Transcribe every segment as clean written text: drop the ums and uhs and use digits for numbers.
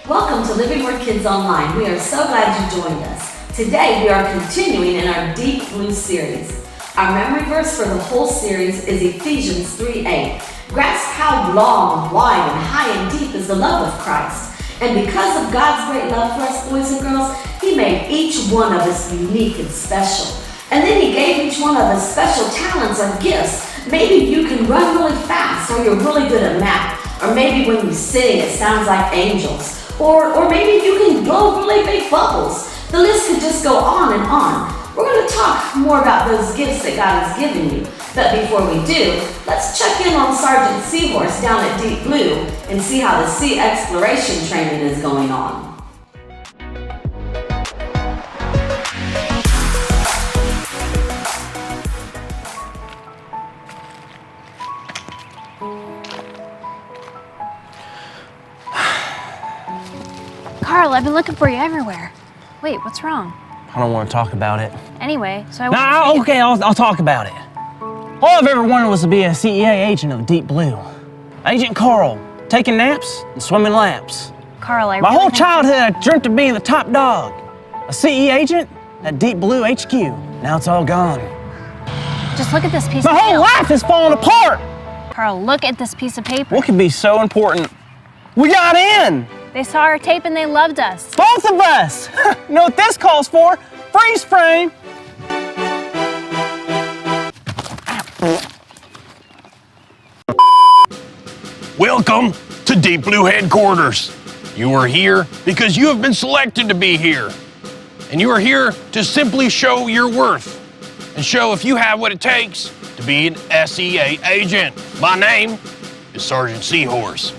Welcome to Living Word Kids Online. We are so glad you joined us. Today we are continuing in our Deep Blue series. Our memory verse for the whole series is Ephesians 3:8. Grasp how long, wide, and high and deep is the love of Christ. And because of God's great love for us boys and girls, He made each one of us unique and special. And then He gave each one of us special talents or gifts. Maybe you can run really fast, or you're really good at math. Or maybe when you sing, it sounds like angels. Or maybe you can blow really big bubbles. The list could just go on and on. We're going to talk more about those gifts that God has given you. But before we do, let's check in on Sergeant Seahorse down at Deep Blue and see how the sea exploration training is going on. Carl, I've been looking for you everywhere. Wait, what's wrong? I don't want to talk about it. Anyway, so I No, okay, I'll talk about it. All I've ever wanted was to be a CEA agent of Deep Blue. Agent Carl, taking naps and swimming laps. Carl, I My really whole think- childhood I dreamt of being the top dog. A CE agent at Deep Blue HQ. Now it's all gone. Just look at this piece My of whole paper. life is falling apart. Carl, look at this piece of paper. What could be so important? We got in! They saw our tape and they loved us. Both of us! You know what this calls for? Freeze frame! Welcome to Deep Blue headquarters. You are here because you have been selected to be here. And you are here to simply show your worth and show if you have what it takes to be an SEA agent. My name is Sergeant Seahorse.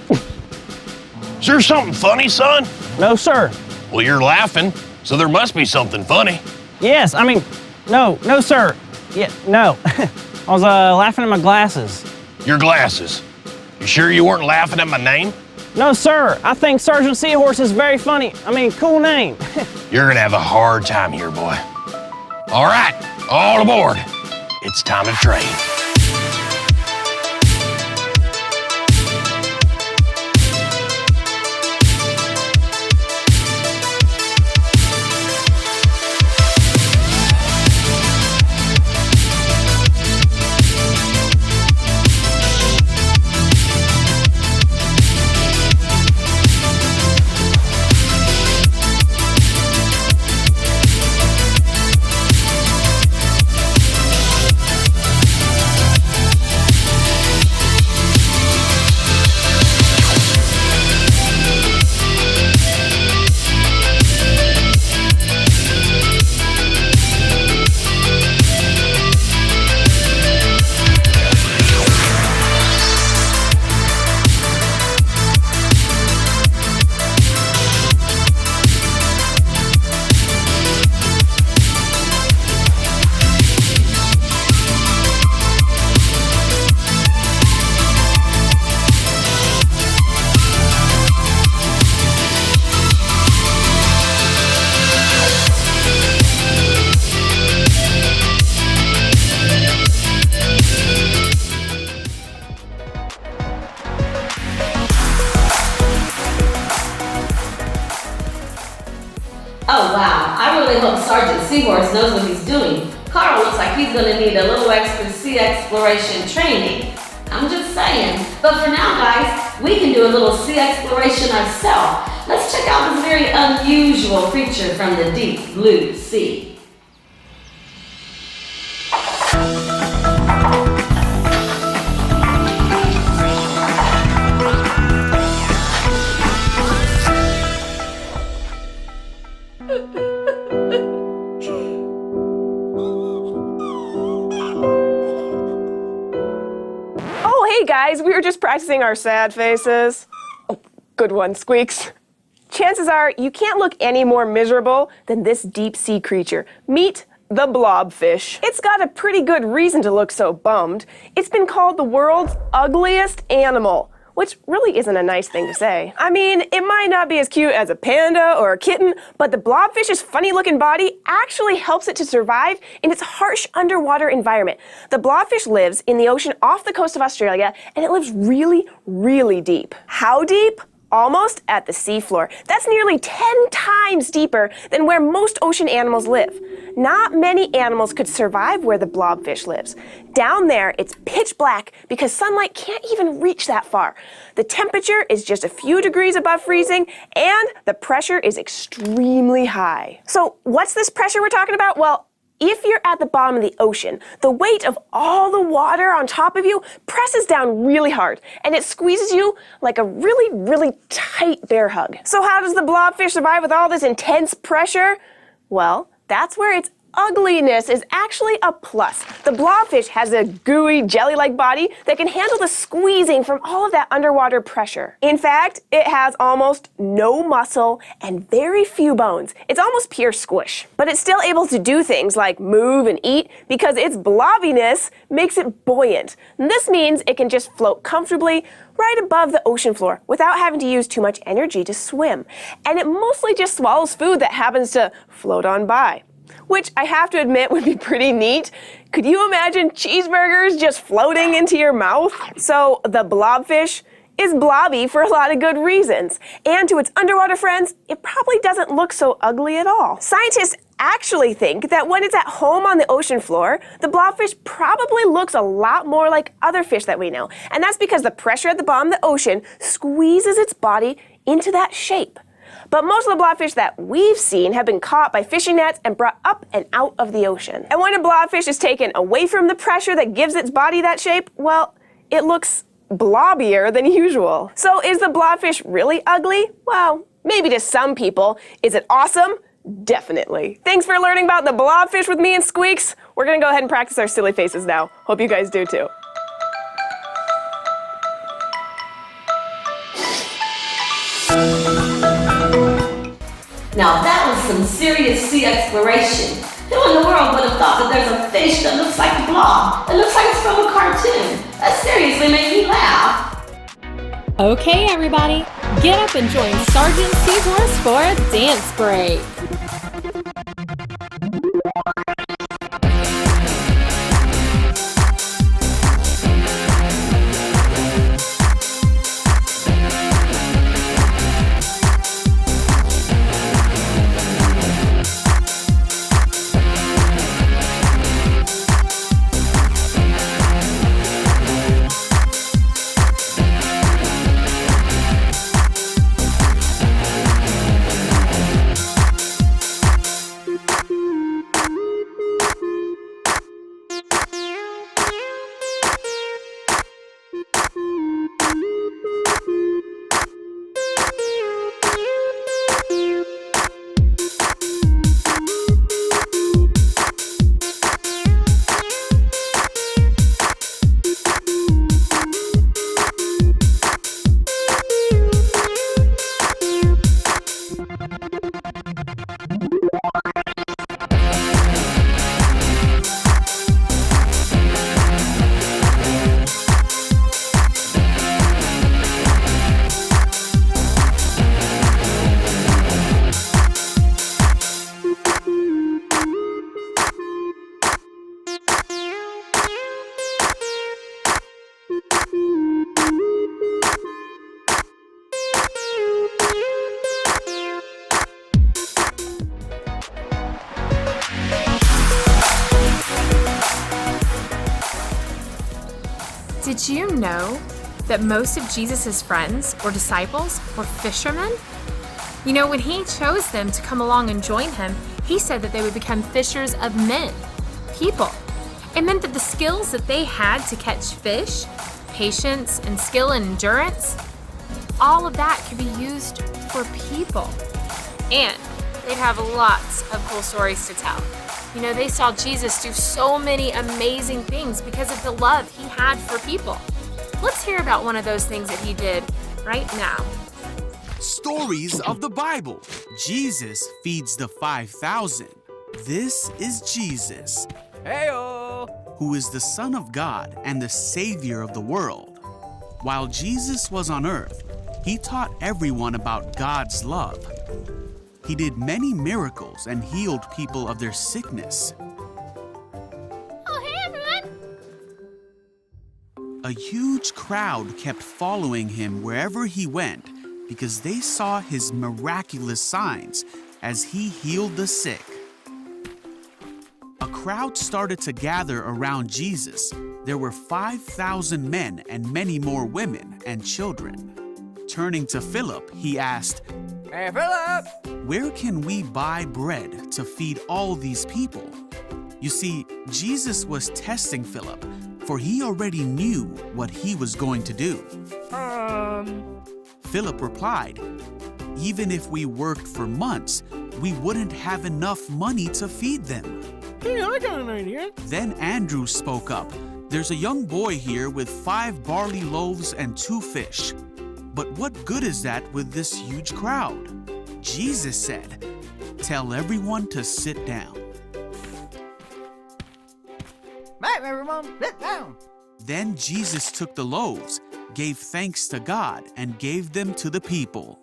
Is there something funny, son? No, sir. Well, you're laughing, so there must be something funny. Yes, I mean, no, sir. Yeah, no. I was laughing at my glasses. Your glasses. You sure you weren't laughing at my name? No, sir. I think Sergeant Seahorse is very funny. I mean, cool name. You're gonna have a hard time here, boy. All right, all aboard. It's time to train. Oh wow, I really hope Sergeant Seahorse knows what he's doing. Carl looks like he's gonna need a little extra sea exploration training. I'm just saying. But for now, guys, we can do a little sea exploration ourselves. Let's check out this very unusual creature from the deep blue sea. Oh, hey guys, we were just practicing our sad faces. Oh, good one, Squeaks. Chances are you can't look any more miserable than this deep sea creature. Meet the blobfish. It's got a pretty good reason to look so bummed. It's been called the world's ugliest animal, which really isn't a nice thing to say. I mean, it might not be as cute as a panda or a kitten, but the blobfish's funny-looking body actually helps it to survive in its harsh underwater environment. The blobfish lives in the ocean off the coast of Australia, and it lives really, really deep. How deep? almost at the seafloor. That's nearly 10 times deeper than where most ocean animals live. Not many animals could survive where the blobfish lives. Down there, it's pitch black because sunlight can't even reach that far. The temperature is just a few degrees above freezing, and the pressure is extremely high. So what's this pressure we're talking about? Well, if you're at the bottom of the ocean, the weight of all the water on top of you presses down really hard, and it squeezes you like a really, really tight bear hug. So how does the blobfish survive with all this intense pressure? Well, that's where its ugliness is actually a plus. The blobfish has a gooey, jelly-like body that can handle the squeezing from all of that underwater pressure. In fact, it has almost no muscle and very few bones. It's almost pure squish. But it's still able to do things like move and eat because its blobbiness makes it buoyant. And this means it can just float comfortably right above the ocean floor without having to use too much energy to swim. And it mostly just swallows food that happens to float on by, which I have to admit would be pretty neat. Could you imagine cheeseburgers just floating into your mouth? So the blobfish is blobby for a lot of good reasons. And to its underwater friends, it probably doesn't look so ugly at all. Scientists actually think that when it's at home on the ocean floor, the blobfish probably looks a lot more like other fish that we know. And that's because the pressure at the bottom of the ocean squeezes its body into that shape. But most of the blobfish that we've seen have been caught by fishing nets and brought up and out of the ocean. And when a blobfish is taken away from the pressure that gives its body that shape, well, it looks blobbier than usual. So is the blobfish really ugly? Well, maybe to some people. Is it awesome? Definitely. Thanks for learning about the blobfish with me and Squeaks. We're gonna go ahead and practice our silly faces now. Hope you guys do too. Now that was some serious sea exploration. Who in the world would have thought that there's a fish that looks like a blob? It looks like it's from a cartoon. That seriously made me laugh. Okay, everybody, get up and join Sergeant Seahorse for a dance break. Did you know that most of Jesus' friends or disciples were fishermen? You know, when he chose them to come along and join him, he said that they would become fishers of men, people. It meant that the skills that they had to catch fish, patience and skill and endurance, all of that could be used for people. And they'd have lots of cool stories to tell. You know, they saw Jesus do so many amazing things because of the love he had for people. Let's hear about one of those things that he did right now. Stories of the Bible. Jesus feeds the 5,000. This is Jesus, who is the Son of God and the Savior of the world. While Jesus was on earth, he taught everyone about God's love. He did many miracles and healed people of their sickness. Oh, hey, everyone! A huge crowd kept following him wherever he went because they saw his miraculous signs as he healed the sick. A crowd started to gather around Jesus. There were 5,000 men and many more women and children. Turning to Philip, he asked, Hey, Philip! "Where can we buy bread to feed all these people?" You see, Jesus was testing Philip, for he already knew what he was going to do. Philip replied, "Even if we worked for months, we wouldn't have enough money to feed them." Hey, I got an idea. Then Andrew spoke up. "There's a young boy here with 5 barley loaves and 2 fish. But what good is that with this huge crowd?" Jesus said, "Tell everyone to sit down." Right, everyone, sit down. Then Jesus took the loaves, gave thanks to God, and gave them to the people.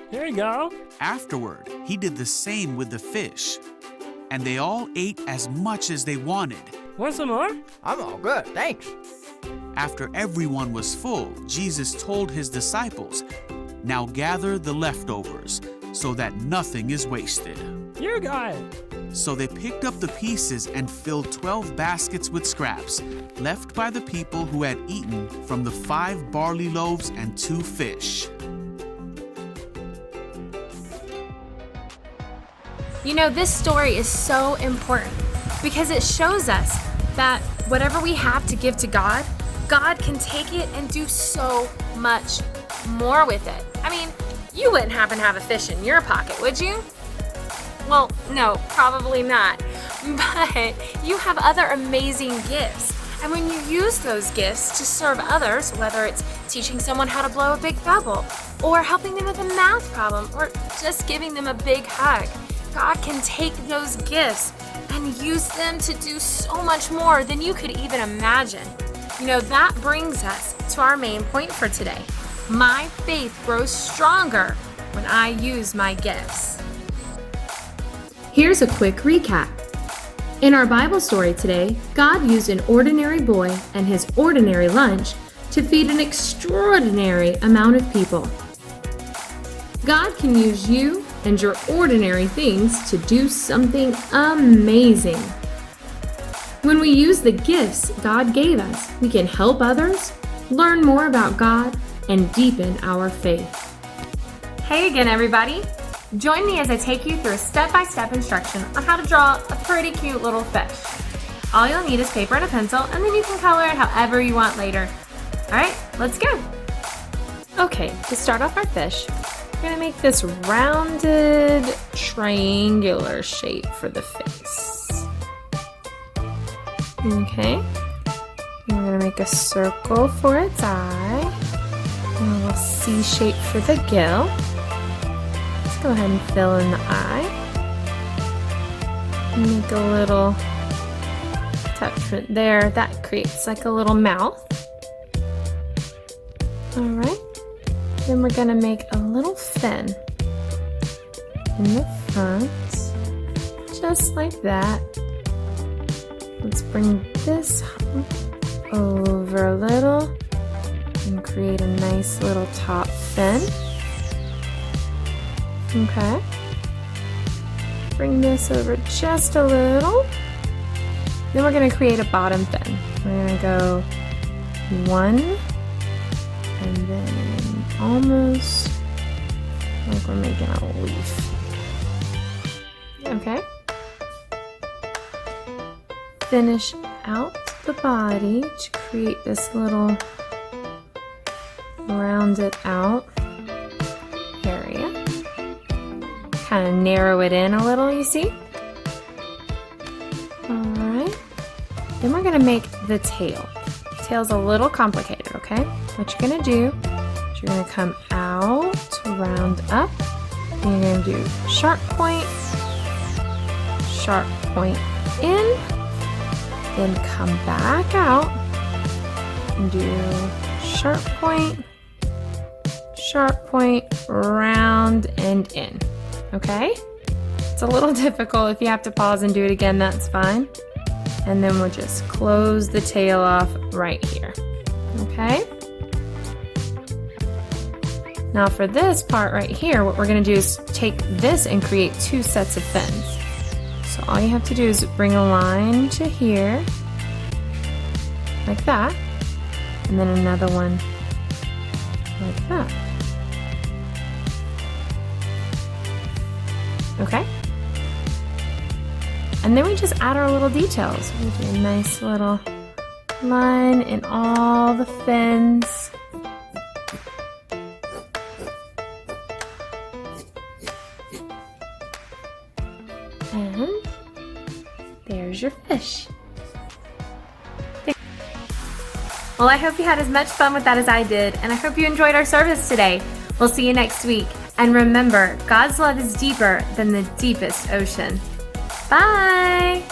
Here you go. Afterward, he did the same with the fish. And they all ate as much as they wanted. Want some more? I'm all good, thanks. After everyone was full, Jesus told his disciples, "Now gather the leftovers, so that nothing is wasted." You got it. So they picked up the pieces and filled 12 baskets with scraps, left by the people who had eaten from the 5 barley loaves and 2 fish. You know, this story is so important because it shows us that whatever we have to give to God, God can take it and do so much more with it. I mean, you wouldn't happen to have a fish in your pocket, would you? Well, no, probably not. But you have other amazing gifts. And when you use those gifts to serve others, whether it's teaching someone how to blow a big bubble, or helping them with a math problem, or just giving them a big hug, God can take those gifts and use them to do so much more than you could even imagine. You know, that brings us to our main point for today. My faith grows stronger when I use my gifts. Here's a quick recap. In our Bible story today, God used an ordinary boy and his ordinary lunch to feed an extraordinary amount of people. God can use you and your ordinary things to do something amazing. When we use the gifts God gave us, we can help others, learn more about God, and deepen our faith. Hey again, everybody. Join me as I take you through a step-by-step instruction on how to draw a pretty cute little fish. All you'll need is paper and a pencil, and then you can color it however you want later. All right, let's go. Okay, to start off our fish, we're gonna make this rounded triangular shape for the face. Okay, and we're gonna make a circle for its eye, and a little C shape for the gill. Let's go ahead and fill in the eye. Make a little attachment there. That creates like a little mouth. All right. Then we're gonna make a little fin in the front, just like that. Let's bring this over a little and create a nice little top fin. Okay. Bring this over just a little. Then we're gonna create a bottom fin. We're gonna go 1, and then almost like we're making a leaf. Okay. Finish out the body to create this little rounded out area. Kind of narrow it in a little, you see? Alright. Then we're gonna make the tail. The tail's a little complicated, okay? What you're gonna do is you're gonna come out, round up, and you're gonna do sharp point in, then come back out and do sharp point, round and in. Okay? It's a little difficult. If you have to pause and do it again, that's fine. And then we'll just close the tail off right here. Okay? Now for this part right here, what we're gonna do is take this and create 2 sets of fins. So all you have to do is bring a line to here, like that, and then another one like that. Okay? And then we just add our little details. We do a nice little line in all the fins. And there's your fish. Well, I hope you had as much fun with that as I did, and I hope you enjoyed our service today. We'll see you next week. And remember, God's love is deeper than the deepest ocean. Bye!